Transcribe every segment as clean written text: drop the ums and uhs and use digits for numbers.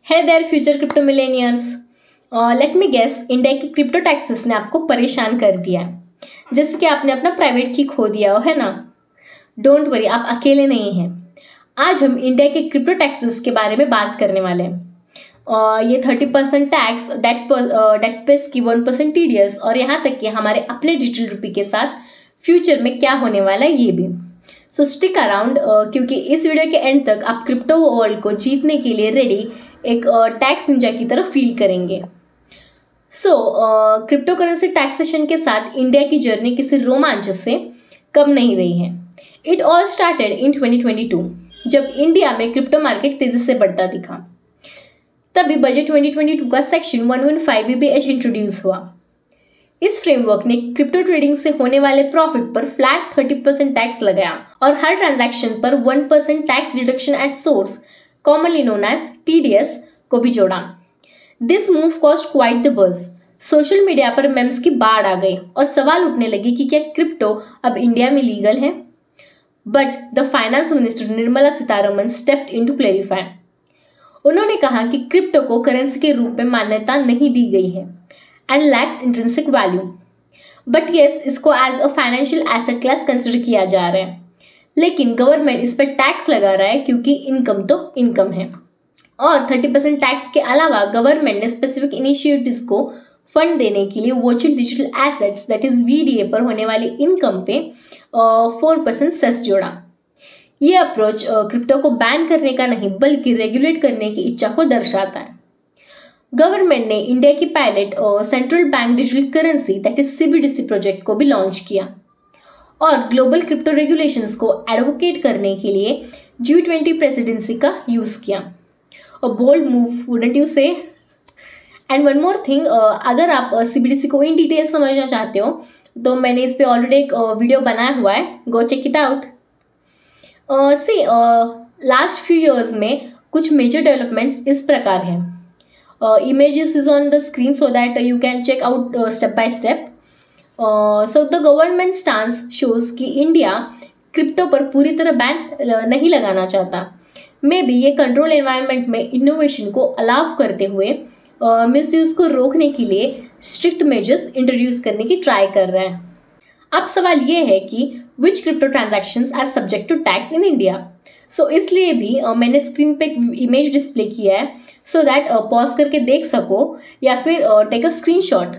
है there future crypto millionaires. Let me guess, India की crypto taxes ने आपको परेशान कर दिया है, जैसे कि आपने अपना प्राइवेट की खो दिया हो, है ना। डोंट वरी, आप अकेले नहीं हैं। आज हम इंडिया के क्रिप्टो टैक्सेस के बारे में बात करने वाले हैं। ये 30% टैक्स, डेट पेस की 1% TDS और यहाँ तक कि हमारे अपने डिजिटल रुपये के साथ फ्यूचर में क्या होने वाला है ये भी। सो स्टिक अराउंड, क्योंकि इस वीडियो के एंड तक आप क्रिप्टो वर्ल्ड को जीतने के लिए रेडी एक टैक्स निंजा की तरह फील करेंगे। क्रिप्टो करेंसी टैक्सेशन के साथ इंडिया की जर्नी किसी रोमांच से कम नहीं रही है। इट ऑल स्टार्टेड इन 2022, जब इंडिया में क्रिप्टो मार्केट तेजी से बढ़ता दिखा। तभी बजट 2022 का सेक्शन 115 BBH इंट्रोड्यूस हुआ। इस फ्रेमवर्क ने क्रिप्टो ट्रेडिंग से होने वाले प्रॉफिट पर फ्लैट 30% टैक्स लगाया और हर ट्रांजैक्शन पर 1% tax deduction at source, commonly known as TDS, को भी जोड़ा। This move cost quite the buzz. Social media पर मेम्स की बाढ़ आ गई और सवाल उठने लगे कि क्या क्रिप्टो अब इंडिया में लीगल है। But the finance minister Nirmala Sitharaman stepped in to clarify. उन्होंने कहा कि क्रिप्टो को करेंसी के रूप में मान्यता नहीं दी गई है and lacks intrinsic value, but yes, इसको as a financial asset class consider किया जा रहा है। लेकिन गवर्नमेंट इस पर टैक्स लगा रहा है क्योंकि इनकम तो इनकम है। और 30% टैक्स के अलावा गवर्नमेंट ने स्पेसिफिक इनिशिएटिव्स को फंड देने के लिए virtual digital assets that is VDA पर होने वाली इनकम पे 4% सेस जोड़ा। ये अप्रोच क्रिप्टो को बैन करने का नहीं बल्कि रेगुलेट करने की इच्छा को दर्शाता है। गवर्नमेंट ने इंडिया की pilot central bank digital currency that is CBDC project को भी लॉन्च किया और ग्लोबल क्रिप्टो रेगुलेशंस को एडवोकेट करने के लिए G20 प्रेसिडेंसी का यूज किया। A bold move, wouldn't you say? And one more thing, अगर आप CBDC को इन डिटेल समझना चाहते हो तो मैंने इस पे ऑलरेडी एक वीडियो बनाया हुआ है, go check it out. Last few years में कुछ मेजर डेवलपमेंट्स इस प्रकार हैं। Images is on the screen so that you can check out step by step. So the government stance shows कि इंडिया क्रिप्टो पर पूरी तरह बैन नहीं लगाना चाहता। मे बी ये कंट्रोल एनवायरनमेंट में इनोवेशन को अलाउ करते हुए मिसयूज को रोकने के लिए स्ट्रिक्ट मेजर्स इंट्रोड्यूस करने की ट्राई कर रहा है। अब सवाल ये है कि which crypto transactions are subject to tax in India. So इसलिए भी मैंने स्क्रीन पे एक इमेज डिस्प्ले किया है सो दैट पॉज करके देख सको या फिर take a screenshot.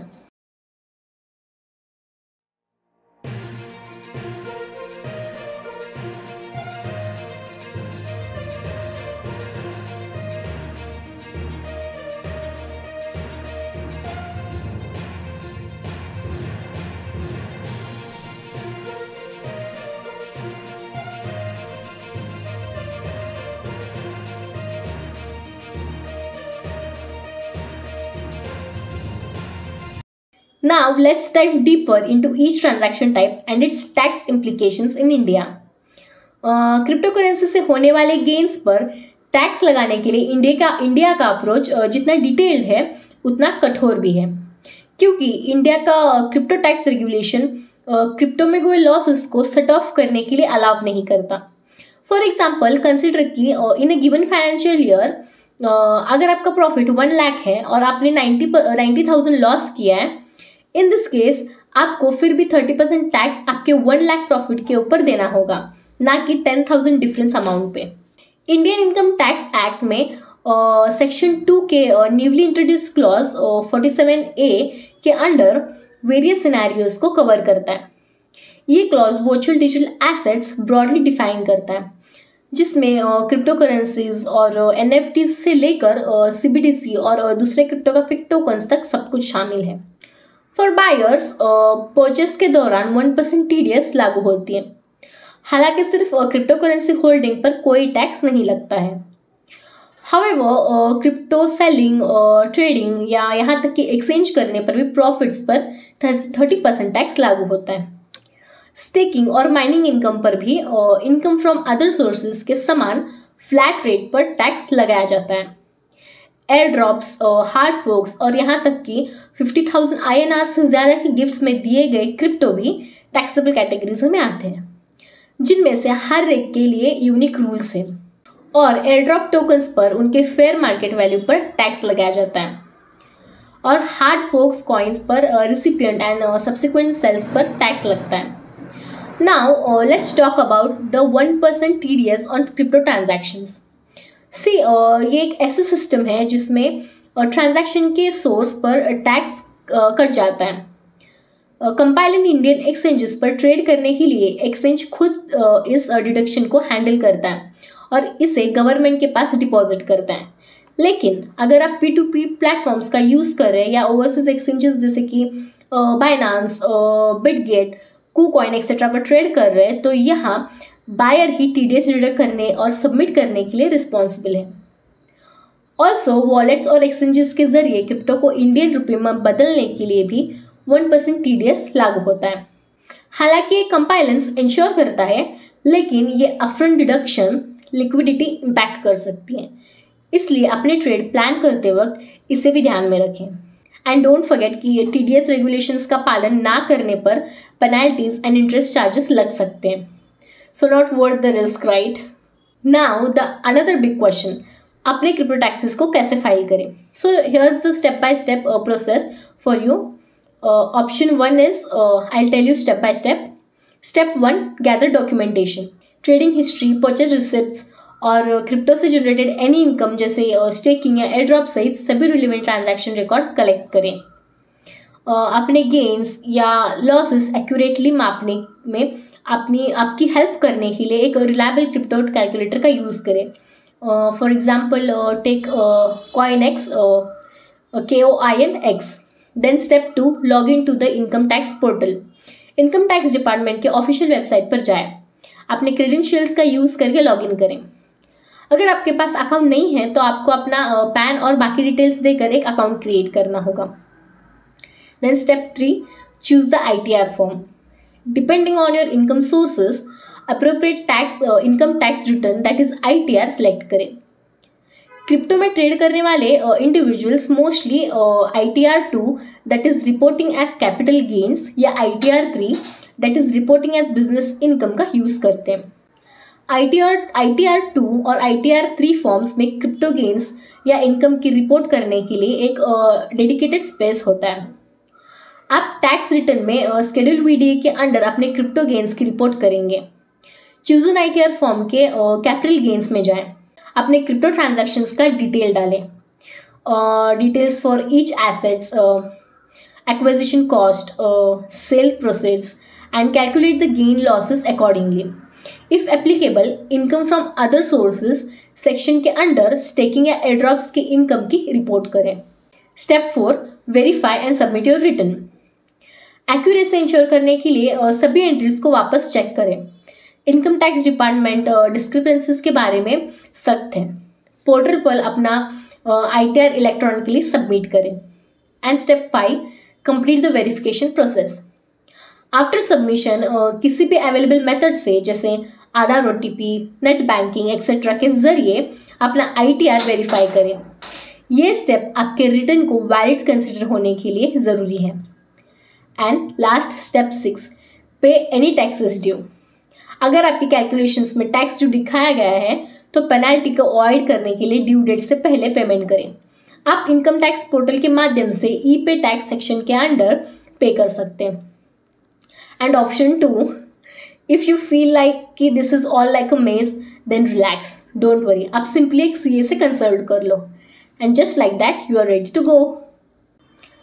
Now let's dive deeper into each transaction type and its tax implications in India. Crypto currency से होने वाले गेन्स पर टैक्स लगाने के लिए इंडिया का अप्रोच जितना डिटेल्ड है उतना कठोर भी है, क्योंकि इंडिया का क्रिप्टो टैक्स रेगुलेशन क्रिप्टो में हुए लॉसेस को सेट ऑफ करने के लिए अलाउ नहीं करता। फॉर एग्जाम्पल, कंसिडर कि इन अ गिवन फाइनेंशियल ईयर अगर आपका प्रॉफिट 1 लाख है और आपने 90,000 लॉस किया है, इन दिस केस आपको फिर भी 30% टैक्स आपके 1 लाख प्रॉफिट के ऊपर देना होगा, ना कि 10,000 डिफरेंस अमाउंट पे। इंडियन इनकम टैक्स एक्ट में सेक्शन 2 के न्यूली इंट्रोड्यूस क्लॉज 47A के अंडर वेरियस सिनेरियोज को कवर करता है। ये clause virtual digital assets broadly define करता है, जिसमें क्रिप्टो करेंसीज और NFTs से लेकर CBDC और दूसरे क्रिप्टोग्राफिक टोकन्स तक सब कुछ शामिल है। फॉर बायर्स, परचेस के दौरान 1% TDS लागू होती है। हालांकि सिर्फ क्रिप्टो करेंसी होल्डिंग पर कोई टैक्स नहीं लगता है। हाउएवर, क्रिप्टो सेलिंग, ट्रेडिंग या यहाँ तक कि एक्सचेंज करने पर भी प्रॉफिट्स पर 30% टैक्स लागू होता है। स्टेकिंग और माइनिंग इनकम पर भी इनकम फ्रॉम अदर सोर्सेज के समान फ्लैट रेट पर टैक्स लगाया जाता है। एयर ड्रॉप्स, हार्ड फोक्स और यहाँ तक कि 50,000 INR से ज़्यादा की गिफ्ट्स में दिए गए क्रिप्टो भी टैक्सेबल कैटेगरीज में आते हैं, जिनमें से हर एक के लिए यूनिक रूल्स हैं। और एयरड्रॉप टोकन्स पर उनके फेयर मार्केट वैल्यू पर टैक्स लगाया जाता है और हार्ड फोक्स कॉइन्स पर रिसिपिएंट एंड सब्सिक्वेंट सेल्स पर टैक्स लगता है। Now let's talk about the 1% TDS on crypto transactions. ये एक ऐसा सिस्टम है जिसमें ट्रांजैक्शन के सोर्स पर टैक्स कट जाता है। कंपाइल इन इंडियन एक्सचेंजेस पर ट्रेड करने के लिए एक्सचेंज खुद इस डिडक्शन को हैंडल करता है और इसे गवर्नमेंट के पास डिपॉजिट करता है। लेकिन अगर आप P2P प्लेटफॉर्म्स का यूज़ कर रहे हैं या ओवरसीज एक्सचेंजेस जैसे कि बाइनांस, बिटगेट, KuCoin एक्सेट्रा पर ट्रेड कर रहे हैं तो यहाँ बायर ही TDS डिडक्ट करने और सबमिट करने के लिए रिस्पॉन्सिबल है। ऑल्सो वॉलेट्स और एक्सचेंजेस के जरिए क्रिप्टो को इंडियन रुपये में बदलने के लिए भी 1% TDS लागू होता है। हालांकि कंपाइलेंस इंश्योर करता है, लेकिन ये अपफ्रंट डिडक्शन लिक्विडिटी इम्पैक्ट कर सकती है, इसलिए अपने ट्रेड प्लान करते वक्त इसे भी ध्यान में रखें। एंड डोंट फॉरगेट कि ये TDS रेगुलेशंस का पालन ना करने पर पेनल्टीज एंड इंटरेस्ट चार्जेस लग सकते हैं। So not worth the risk, right? Now the another big question, अपने क्रिप्टो टैक्सेस को कैसे फाइल करें? So here's the step by step process for you. Option 1 is, I'll tell you step by step. Step 1, gather documentation. Trading history, purchase receipts और crypto से generated any income जैसे staking या airdrop सहित सभी relevant transaction record collect करें। अपने gains या losses accurately मापने में आपकी हेल्प करने के लिए एक रिलायबल क्रिप्टो कैलकुलेटर का यूज़ करें। For example take CoinX, KOINX। Then step 2, log in to the income tax portal. Income tax department के ऑफिशियल वेबसाइट पर जाएं, अपने क्रेडेंशियल्स का यूज़ करके लॉग इन करें। अगर आपके पास अकाउंट नहीं है तो आपको अपना पैन और बाकी डिटेल्स देकर एक अकाउंट क्रिएट करना होगा। Then step 3, choose the ITR form. Depending on your income sources, appropriate tax income tax return that is ITR select करें। क्रिप्टो में ट्रेड करने वाले individuals mostly ITR 2 that is reporting as capital gains या ITR 3 that is reporting as business income का use करते हैं। ITR 2 और ITR 3 forms में क्रिप्टो गेन्स या इनकम की रिपोर्ट करने के लिए एक डेडिकेटेड स्पेस होता है। आप टैक्स रिटर्न में शेड्यूल VDA के अंडर अपने क्रिप्टो गेन्स की रिपोर्ट करेंगे। चूज एन ITR फॉर्म के कैपिटल गेन्स में जाएं, अपने क्रिप्टो ट्रांजैक्शंस का डिटेल डालें, details for each assets, acquisition cost, sale proceeds and calculate the gain losses accordingly. If applicable, income from other sources section के under staking या airdrops की income की रिपोर्ट करें। Step 4, verify and submit your return. Accuracy ensure करने के लिए सभी entries को वापस चेक करें। इनकम टैक्स डिपार्टमेंट डिस्क्रिपेंसीज के बारे में सख्त है। पोर्टल पर अपना ITR इलेक्ट्रॉनिकली सबमिट करें। And step 5, complete the verification process. After submission किसी भी अवेलेबल मेथड से जैसे आधार OTP, नेट बैंकिंग एक्सेट्रा के जरिए अपना ITR वेरीफाई करें। ये स्टेप आपके रिटर्न को वैलिड कंसिडर होने के लिए ज़रूरी है। एंड लास्ट स्टेप 6, पे एनी टैक्सेस ड्यू। अगर आपकी कैलकुलेशंस में टैक्स ड्यू दिखाया गया है तो पेनल्टी को अवॉइड करने के लिए ड्यू डेट से पहले पेमेंट करें। आप इनकम टैक्स पोर्टल के माध्यम से ई-पे टैक्स सेक्शन के अंडर पे कर सकते हैं। And option 2, if you feel like कि this is all like a maze, then relax, don't worry, आप सिंपली एक CA से कंसल्ट कर लो and just like that you are ready to go.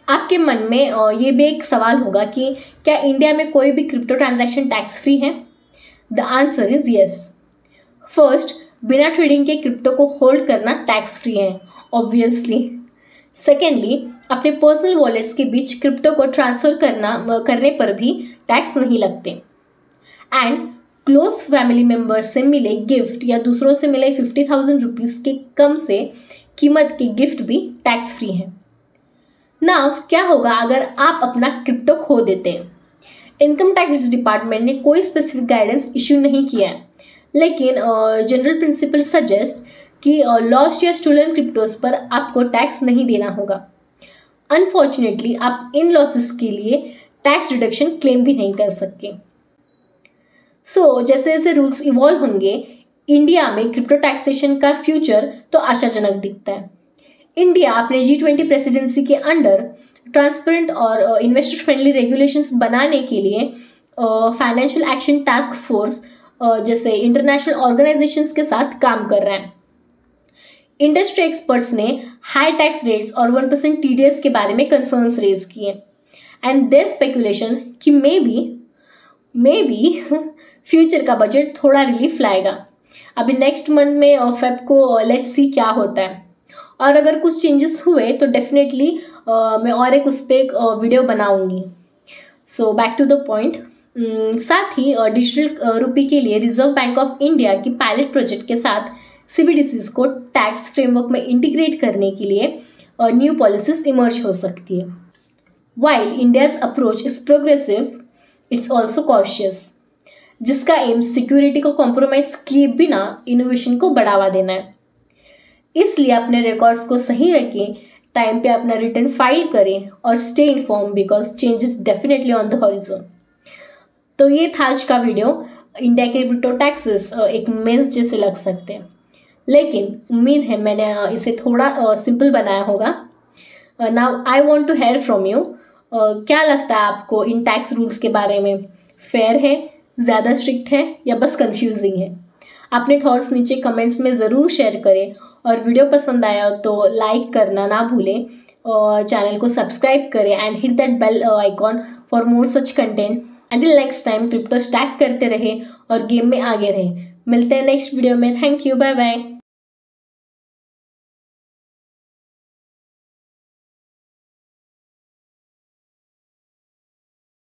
आपके मन में ये भी एक सवाल होगा कि क्या इंडिया में कोई भी क्रिप्टो ट्रांजैक्शन टैक्स फ्री है? The answer is yes. First, बिना ट्रेडिंग के क्रिप्टो को होल्ड करना टैक्स फ्री है, ऑब्वियसली। सेकेंडली, अपने पर्सनल वॉलेट्स के बीच क्रिप्टो को ट्रांसफ़र करने पर भी टैक्स नहीं लगते। एंड क्लोज फैमिली मेम्बर्स से मिले गिफ्ट या दूसरों से मिले 50,000 रुपीज़ के कम से कीमत के गिफ्ट भी टैक्स फ्री हैं। नाउ क्या होगा अगर आप अपना क्रिप्टो खो देते हैं? इनकम टैक्स डिपार्टमेंट ने कोई स्पेसिफिक गाइडेंस इशू नहीं किया है, लेकिन जनरल प्रिंसिपल सजेस्ट कि लॉस्ट या स्टोलन क्रिप्टोज पर आपको टैक्स नहीं देना होगा। अनफॉर्चुनेटली आप इन लॉसेस के लिए टैक्स रिडक्शन क्लेम भी नहीं कर सकते। सो जैसे जैसे रूल्स इवॉल्व होंगे, इंडिया में क्रिप्टो टैक्सेशन का फ्यूचर तो आशाजनक दिखता है। इंडिया अपने G20 प्रेसिडेंसी के अंडर ट्रांसपेरेंट और इन्वेस्टर फ्रेंडली रेगुलेशंस बनाने के लिए फाइनेंशियल एक्शन टास्क फोर्स जैसे इंटरनेशनल ऑर्गेनाइजेशंस के साथ काम कर रहा है। इंडस्ट्री एक्सपर्ट्स ने हाई टैक्स रेट्स और 1% TDS के बारे में कंसर्न्स रेज किए एंड देयर स्पेकुलेशन कि मे बी फ्यूचर का बजट थोड़ा रिलीफ लाएगा। अभी नेक्स्ट मंथ में फेब को लेट्स सी क्या होता है, और अगर कुछ चेंजेस हुए तो डेफिनेटली मैं और एक उस पर एक वीडियो बनाऊंगी। So back to the point. साथ ही डिजिटल रुपी के लिए रिजर्व बैंक ऑफ इंडिया की पायलट प्रोजेक्ट के साथ CBDCs को टैक्स फ्रेमवर्क में इंटीग्रेट करने के लिए न्यू पॉलिसीज इमर्ज हो सकती है। While India's approach is progressive, it's also cautious, जिसका एम सिक्योरिटी को कॉम्प्रोमाइज किए बिना इनोवेशन को बढ़ावा देना है। इसलिए अपने रिकॉर्ड्स को सही रखें, टाइम पे अपना रिटर्न फाइल करें और stay inform because change is definitely on the horizon. तो ये था आज का वीडियो। इंडिया के क्रिप्टो टैक्सेस एक मेज जैसे लग सकते हैं, लेकिन उम्मीद है मैंने इसे थोड़ा सिंपल बनाया होगा। Now I want to hear from you, क्या लगता है आपको इन टैक्स रूल्स के बारे में? फेयर है, ज़्यादा स्ट्रिक्ट है या बस कंफ्यूजिंग है? अपने थॉट्स नीचे कमेंट्स में ज़रूर शेयर करें, और वीडियो पसंद आया तो लाइक करना ना भूलें और चैनल को सब्सक्राइब करें and hit that bell icon for more such content. Until next time crypto stack करते रहे और गेम में आगे रहे। मिलते हैं नेक्स्ट वीडियो में। Thank you, bye bye.